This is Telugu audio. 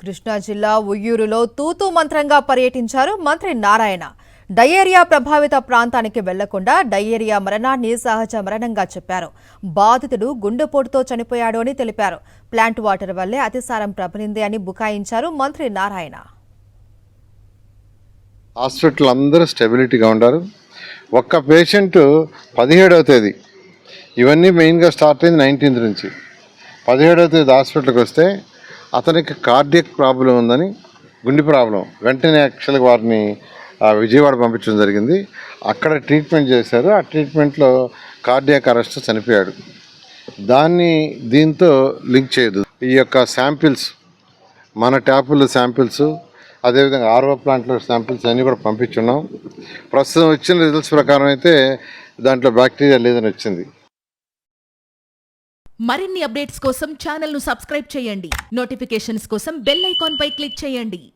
కృష్ణా జిల్లా ఉయ్యూరులో తూతూ మంత్రంగా పర్యటించారు మంత్రి నారాయణ. డయేరియా ప్రభావిత ప్రాంతానికి వెళ్లకుండా డయేరియా మరణాన్ని సహజ మరణంగా చెప్పారు. బాధితుడు గుండెపోటుతో చనిపోయాడు అని తెలిపారు. ప్లాంట్ వాటర్ వల్లే అతిసారం ప్రబలింది అని బుకాయించారు మంత్రి నారాయణ. హాస్పిటల్ అందరూ స్టెబిలిటీగా ఉన్నారు. ఒక్క పేషెంట్ 17వ తేదీ, ఇవన్నీ మెయిన్గా స్టార్ట్ అయింది 19th నుంచి. 17వ తేదీ హాస్పిటల్కి వస్తే అతనికి కార్డియక్ ప్రాబ్లం ఉందని, గుండె ప్రాబ్లం. వెంటనే యాక్చువల్గా వారిని విజయవాడ పంపించడం జరిగింది. అక్కడ ట్రీట్మెంట్ చేశారు. ఆ ట్రీట్మెంట్లో కార్డియాక్ అరెస్ట్ చనిపోయాడు. దీంతో లింక్ చేయదు. ఈ యొక్క శాంపిల్స్, మన ట్యాపుల శాంపిల్స్, అదేవిధంగా ఆర్ఓ ప్లాంట్లో శాంపిల్స్ అన్నీ కూడా పంపించున్నాం. ప్రస్తుతం వచ్చిన రిజల్ట్స్ ప్రకారం అయితే దాంట్లో బ్యాక్టీరియా లేదని వచ్చింది. మరిన్ని అప్డేట్స్ కోసం ఛానల్ను సబ్స్క్రైబ్ చేయండి. నోటిఫికేషన్స్ కోసం బెల్ ఐకాన్ పై క్లిక్ చేయండి.